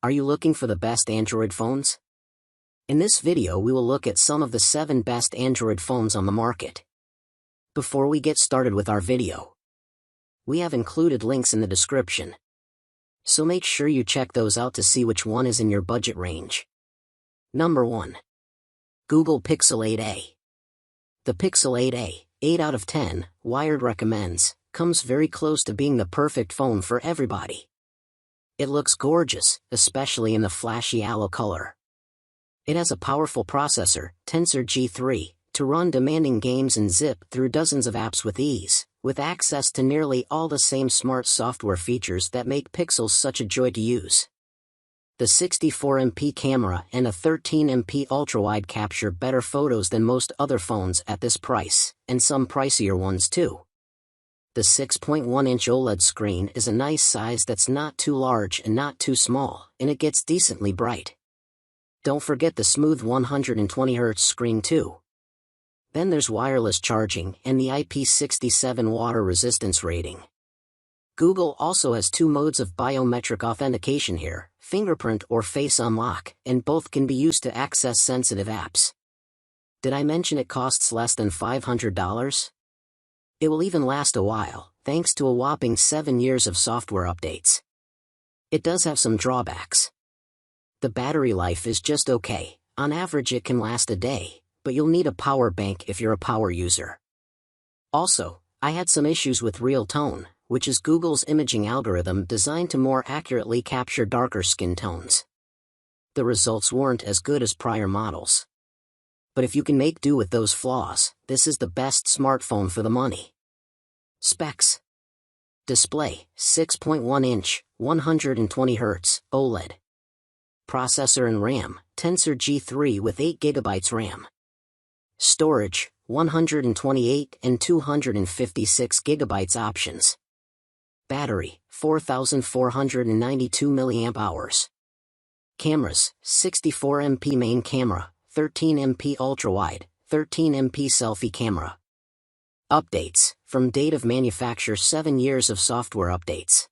Are you looking for the best Android phones? In this video we will look at some of the 7 best Android phones on the market. Before we get started with our video, we have included links in the description, so make sure you check those out to see which one is in your budget range. Number 1. Google Pixel 8a. The Pixel 8a, 8 out of 10, Wired recommends, comes very close to being the perfect phone for everybody. It looks gorgeous, especially in the flashy yellow color. It has a powerful processor, Tensor G3, to run demanding games and zip through dozens of apps with ease, with access to nearly all the same smart software features that make Pixels such a joy to use. The 64MP camera and a 13MP ultrawide capture better photos than most other phones at this price, and some pricier ones too. The 6.1-inch OLED screen is a nice size that's not too large and not too small, and it gets decently bright. Don't forget the smooth 120Hz screen too. Then there's wireless charging and the IP67 water resistance rating. Google also has 2 modes of biometric authentication here, fingerprint or face unlock, and both can be used to access sensitive apps. Did I mention it costs less than $500? It will even last a while, thanks to a whopping 7 years of software updates. It does have some drawbacks. The battery life is just okay. On average it can last a day, but you'll need a power bank if you're a power user. Also, I had some issues with Real Tone, which is Google's imaging algorithm designed to more accurately capture darker skin tones. The results weren't as good as prior models. But if you can make do with those flaws, this is the best smartphone for the money. Specs. Display, 6.1-inch, 120Hz, OLED. Processor and RAM, Tensor G3 with 8GB RAM. Storage, 128 and 256GB options. Battery, 4,492 mAh. Cameras, 64MP main camera, 13MP ultrawide, 13MP selfie camera. Updates, from date of manufacture 7 years of software updates.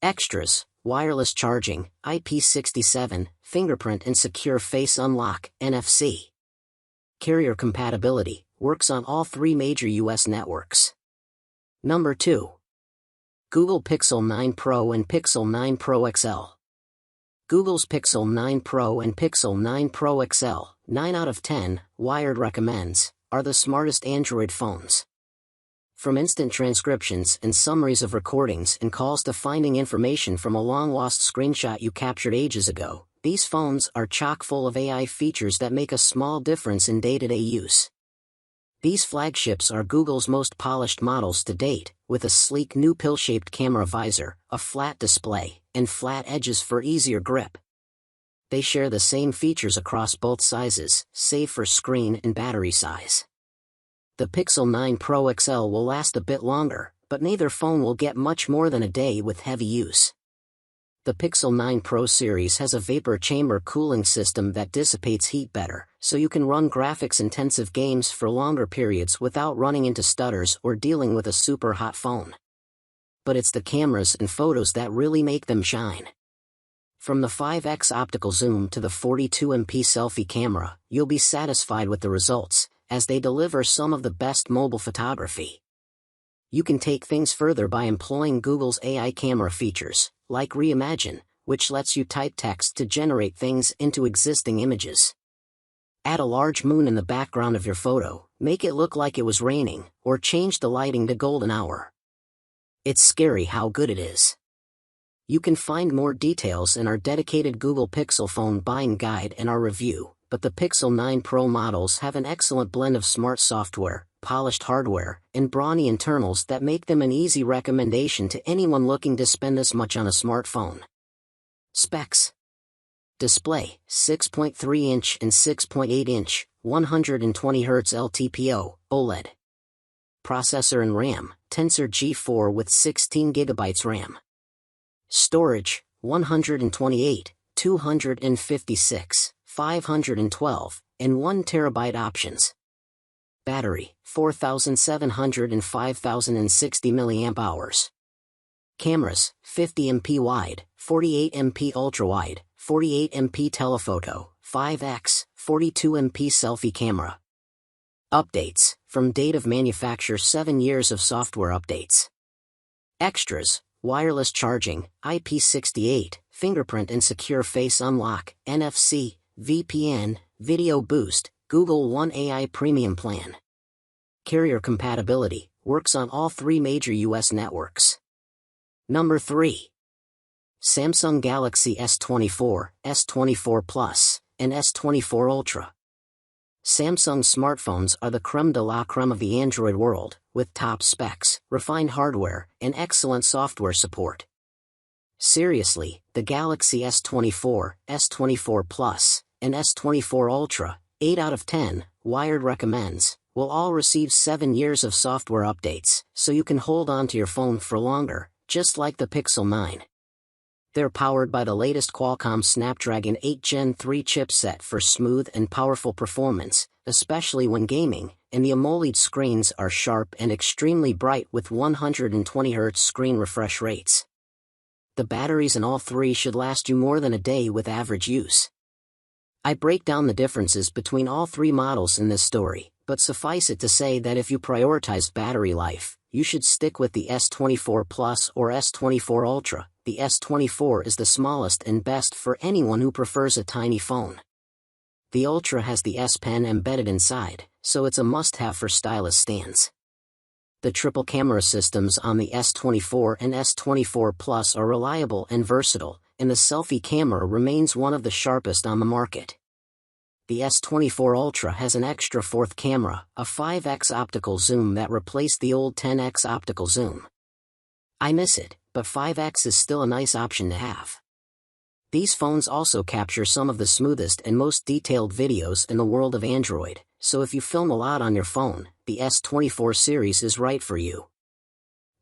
Extras, wireless charging, IP67, fingerprint and secure face unlock, NFC. Carrier compatibility, works on all 3 major US networks. Number 2. Google Pixel 9 Pro and Pixel 9 Pro XL. Google's Pixel 9 Pro and Pixel 9 Pro XL, 9 out of 10, Wired recommends, are the smartest Android phones. From instant transcriptions and summaries of recordings and calls to finding information from a long-lost screenshot you captured ages ago, these phones are chock full of AI features that make a small difference in day-to-day use. These flagships are Google's most polished models to date, with a sleek new pill-shaped camera visor, a flat display, and flat edges for easier grip. They share the same features across both sizes, save for screen and battery size. The Pixel 9 Pro XL will last a bit longer, but neither phone will get much more than a day with heavy use. The Pixel 9 Pro series has a vapor chamber cooling system that dissipates heat better, so you can run graphics-intensive games for longer periods without running into stutters or dealing with a super hot phone. But it's the cameras and photos that really make them shine. From the 5x optical zoom to the 42MP selfie camera, you'll be satisfied with the results, as they deliver some of the best mobile photography. You can take things further by employing Google's AI camera features, like Reimagine, which lets you type text to generate things into existing images. Add a large moon in the background of your photo, make it look like it was raining, or change the lighting to golden hour. It's scary how good it is. You can find more details in our dedicated Google Pixel phone buying guide and our review, but the Pixel 9 Pro models have an excellent blend of smart software, polished hardware, and brawny internals that make them an easy recommendation to anyone looking to spend this much on a smartphone. Specs. Display, 6.3-inch and 6.8-inch, 120Hz LTPO, OLED. Processor and RAM, Tensor G4 with 16GB RAM. Storage, 128, 256, 512, and 1 TB options. Battery, 4,700 and 5,060 mAh. Cameras, 50MP wide, 48MP ultra-wide, 48MP telephoto, 5x, 42MP selfie camera. Updates, from date of manufacture 7 years of software updates. Extras, wireless charging, IP68, fingerprint and secure face unlock, NFC, VPN, video boost, Google One AI Premium Plan. Carrier compatibility, works on all 3 major US networks. Number 3. Samsung Galaxy S24, S24 Plus, and S24 Ultra. Samsung smartphones are the creme de la creme of the Android world, with top specs, refined hardware, and excellent software support. Seriously, the Galaxy S24, S24 Plus, and S24 Ultra, 8 out of 10, Wired recommends, will all receive 7 years of software updates, so you can hold on to your phone for longer, just like the Pixel 9. They're powered by the latest Qualcomm Snapdragon 8 Gen 3 chipset for smooth and powerful performance, especially when gaming, and the AMOLED screens are sharp and extremely bright with 120Hz screen refresh rates. The batteries in all 3 should last you more than a day with average use. I break down the differences between all 3 models in this story, but suffice it to say that if you prioritize battery life, you should stick with the S24 Plus or S24 Ultra. The S24 is the smallest and best for anyone who prefers a tiny phone. The Ultra has the S Pen embedded inside, so it's a must-have for stylus stands. The triple camera systems on the S24 and S24 Plus are reliable and versatile, and the selfie camera remains one of the sharpest on the market. The S24 Ultra has an extra 4th camera, a 5x optical zoom that replaced the old 10x optical zoom. I miss it, but 5x is still a nice option to have. These phones also capture some of the smoothest and most detailed videos in the world of Android, so if you film a lot on your phone, the S24 series is right for you.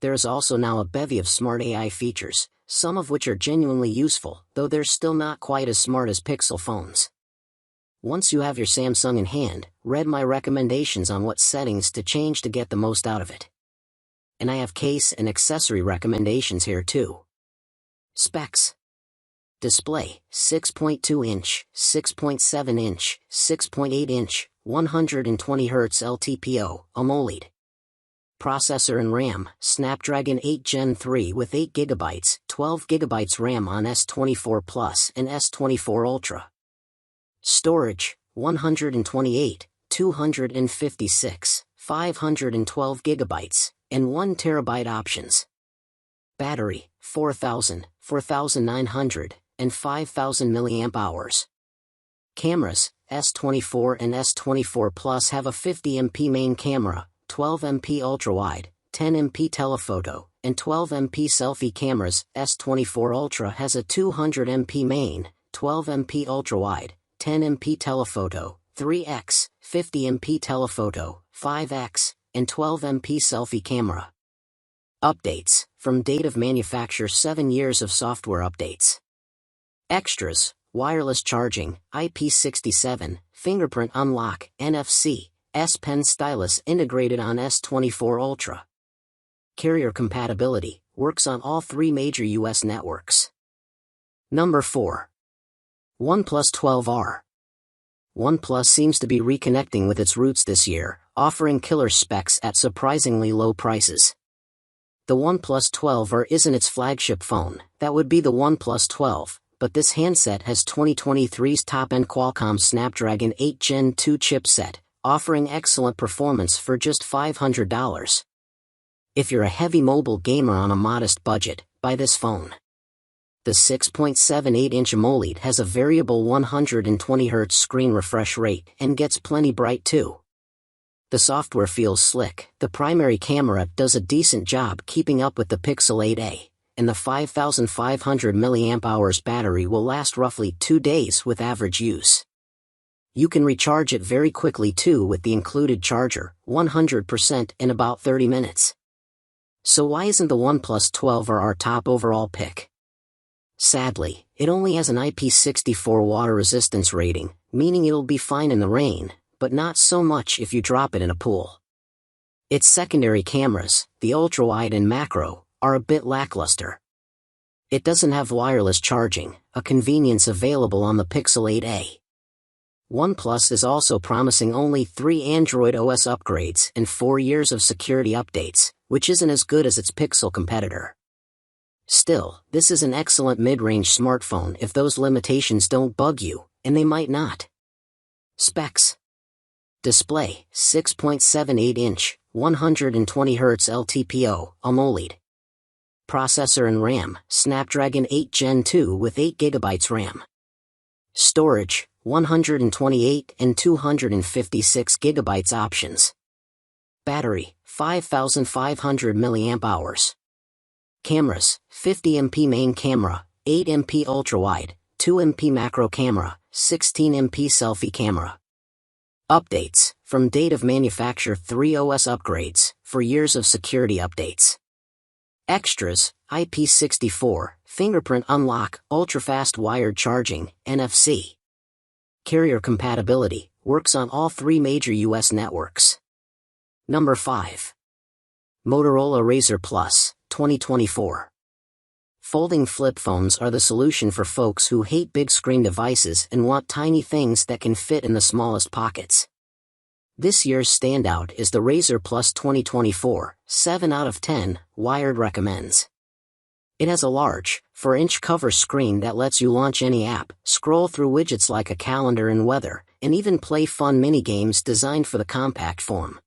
There is also now a bevy of smart AI features, some of which are genuinely useful, though they're still not quite as smart as Pixel phones. Once you have your Samsung in hand, read my recommendations on what settings to change to get the most out of it. And I have case and accessory recommendations here too. Specs. Display, 6.2-inch, 6.7-inch, 6.8-inch, 120Hz LTPO, AMOLED. Processor and RAM, Snapdragon 8 Gen 3 with 8GB, 12GB RAM on S24 Plus and S24 Ultra. Storage, 128, 256, 512GB, and 1TB options. Battery, 4,000, 4,900, and 5,000 mAh. Cameras, S24 and S24 Plus have a 50MP main camera, 12MP ultra-wide, 10MP telephoto, and 12MP selfie cameras. S24 Ultra has a 200MP main, 12MP ultra-wide, 10MP telephoto, 3x, 50MP telephoto, 5x, and 12MP selfie camera. Updates, from date of manufacture 7 years of software updates. Extras, wireless charging, IP67, fingerprint unlock, NFC, S Pen stylus integrated on S24 Ultra. Carrier compatibility, works on all 3 major US networks. Number 4. OnePlus 12R. OnePlus seems to be reconnecting with its roots this year, offering killer specs at surprisingly low prices. The OnePlus 12R isn't its flagship phone, that would be the OnePlus 12, but this handset has 2023's top-end Qualcomm Snapdragon 8 Gen 2 chipset, offering excellent performance for just $500. If you're a heavy mobile gamer on a modest budget, buy this phone. The 6.78-inch AMOLED has a variable 120Hz screen refresh rate and gets plenty bright too. The software feels slick, the primary camera does a decent job keeping up with the Pixel 8a, and the 5,500 mAh battery will last roughly 2 days with average use. You can recharge it very quickly too with the included charger, 100% in about 30 minutes. So why isn't the OnePlus 12R our top overall pick? Sadly, it only has an IP64 water resistance rating, meaning it'll be fine in the rain, but not so much if you drop it in a pool. Its secondary cameras, the ultra-wide and macro, are a bit lackluster. It doesn't have wireless charging, a convenience available on the Pixel 8a. OnePlus is also promising only 3 Android OS upgrades and 4 years of security updates, which isn't as good as its Pixel competitor. Still, this is an excellent mid-range smartphone if those limitations don't bug you, and they might not. Specs. Display, 6.78-inch, 120Hz LTPO, AMOLED. Processor and RAM, Snapdragon 8 Gen 2 with 8GB RAM. Storage, 128 and 256GB options. Battery, 5500 mAh. Cameras, 50MP main camera, 8MP ultrawide, 2MP macro camera, 16MP selfie camera. Updates, from date of manufacture 3 OS upgrades, for years of security updates. Extras, IP64, fingerprint unlock, ultra-fast wired charging, NFC. Carrier compatibility, works on all 3 major US networks. Number 5. Motorola Razr Plus, 2024. Folding flip phones are the solution for folks who hate big screen devices and want tiny things that can fit in the smallest pockets. This year's standout is the Razr Plus 2024, 7 out of 10, Wired recommends. It has a large, 4-inch cover screen that lets you launch any app, scroll through widgets like a calendar and weather, and even play fun mini-games designed for the compact form.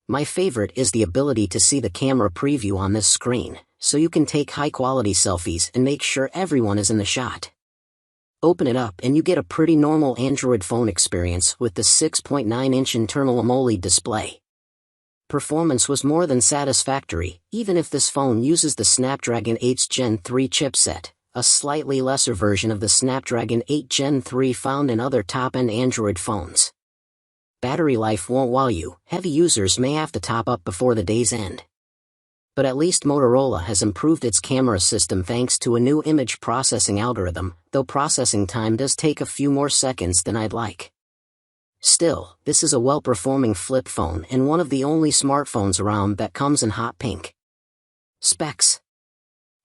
My favorite is the ability to see the camera preview on this screen, so you can take high-quality selfies and make sure everyone is in the shot. Open it up and you get a pretty normal Android phone experience with the 6.9-inch internal AMOLED display. Performance was more than satisfactory, even if this phone uses the Snapdragon 8 Gen 3 chipset, a slightly lesser version of the Snapdragon 8 Gen 3 found in other top-end Android phones. Battery life won't wow you, heavy users may have to top up before the day's end. But at least Motorola has improved its camera system thanks to a new image processing algorithm, though processing time does take a few more seconds than I'd like. Still, this is a well-performing flip phone and one of the only smartphones around that comes in hot pink. Specs.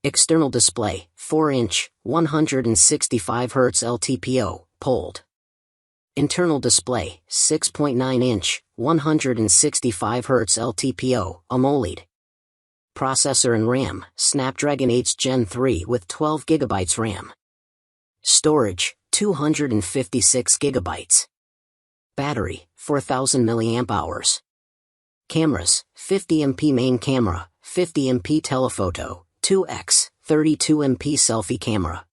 External display, 4-inch, 165Hz LTPO, POLD. Internal display, 6.9-inch, 165Hz LTPO, AMOLED. Processor and RAM, Snapdragon 8 Gen 3 with 12GB RAM. Storage, 256GB. Battery, 4000 mAh. Cameras, 50MP main camera, 50MP telephoto, 2x, 32MP selfie camera.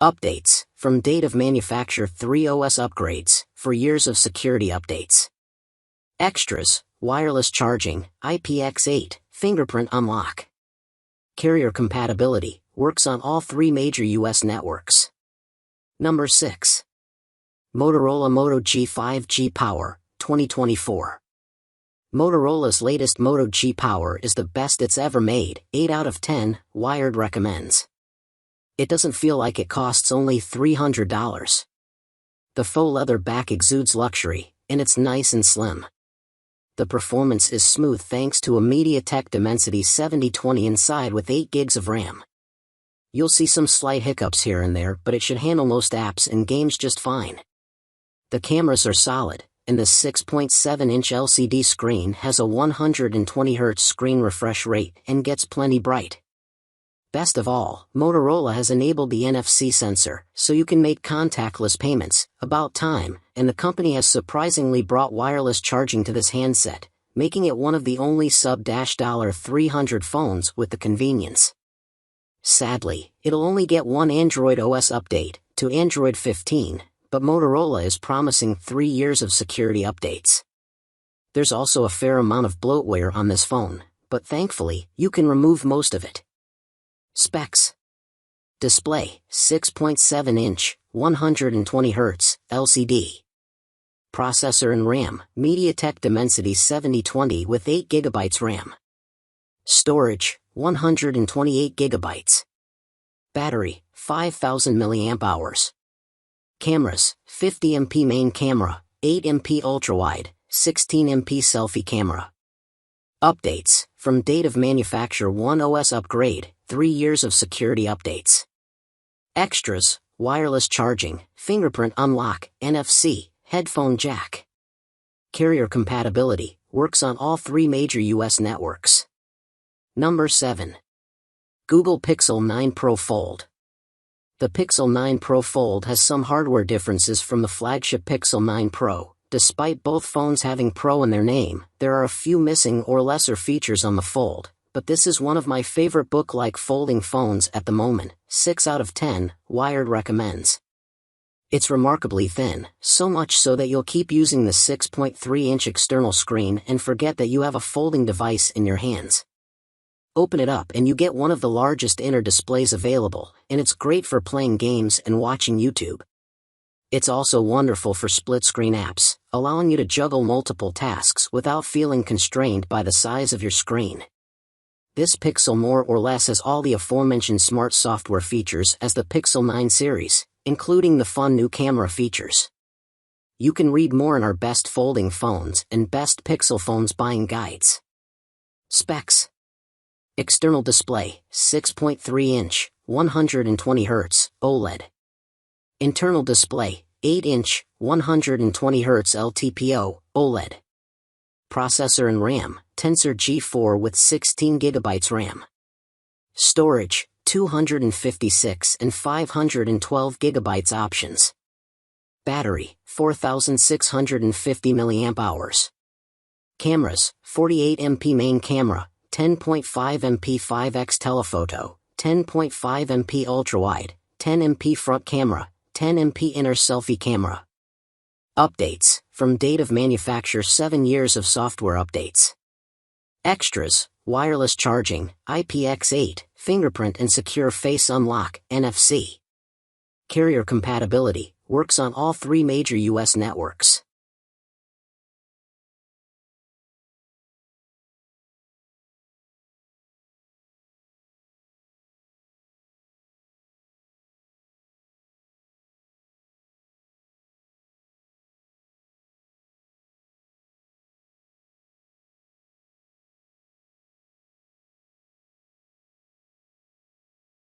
Updates, from date of manufacture 3 OS upgrades, for years of security updates. Extras, wireless charging, IPX8, fingerprint unlock. Carrier compatibility, works on all 3 major US networks. Number 6. Motorola Moto G5 G Power, 2024. Motorola's latest Moto G Power is the best it's ever made, 8 out of 10, Wired recommends. It doesn't feel like it costs only $300. The faux leather back exudes luxury, and it's nice and slim. The performance is smooth thanks to a MediaTek Dimensity 7020 inside with 8 gigs of RAM. You'll see some slight hiccups here and there, but it should handle most apps and games just fine. The cameras are solid, and the 6.7-inch LCD screen has a 120Hz screen refresh rate and gets plenty bright. Best of all, Motorola has enabled the NFC sensor, so you can make contactless payments, about time, and the company has surprisingly brought wireless charging to this handset, making it one of the only sub-$300 phones with the convenience. Sadly, it'll only get one Android OS update, to Android 15, but Motorola is promising 3 years of security updates. There's also a fair amount of bloatware on this phone, but thankfully, you can remove most of it. Specs. Display, 6.7-inch, 120Hz, LCD. Processor and RAM, MediaTek Dimensity 7020 with 8GB RAM. Storage, 128GB. Battery, 5000 mAh. Cameras, 50MP main camera, 8MP ultrawide, 16MP selfie camera. Updates, From date of manufacture, One OS upgrade, 3 years of security updates. Extras, wireless charging, fingerprint unlock, NFC, headphone jack. Carrier compatibility, works on all 3 major US networks. Number 7. Google Pixel 9 Pro Fold. The Pixel 9 Pro Fold has some hardware differences from the flagship Pixel 9 Pro. Despite both phones having Pro in their name, there are a few missing or lesser features on the Fold, but this is one of my favorite book-like folding phones at the moment. 6 out of 10, Wired recommends. It's remarkably thin, so much so that you'll keep using the 6.3-inch external screen and forget that you have a folding device in your hands. Open it up and you get one of the largest inner displays available, and it's great for playing games and watching YouTube. It's also wonderful for split-screen apps, allowing you to juggle multiple tasks without feeling constrained by the size of your screen. This Pixel more or less has all the aforementioned smart software features as the Pixel 9 series, including the fun new camera features. You can read more in our best folding phones and best Pixel phones buying guides. Specs. External display, 6.3-inch, 120Hz, OLED. Internal display, 8-inch, 120Hz LTPO, OLED. Processor and RAM, Tensor G4 with 16GB RAM. Storage, 256 and 512GB options. Battery, 4650 mAh. Cameras, 48MP main camera, 10.5MP 5x telephoto, 10.5MP ultrawide, 10MP front camera, 10MP inner selfie camera. Updates, from date of manufacture, 7 years of software updates. Extras, wireless charging, IPX8, fingerprint and secure face unlock, NFC. Carrier compatibility, works on all 3 major US networks.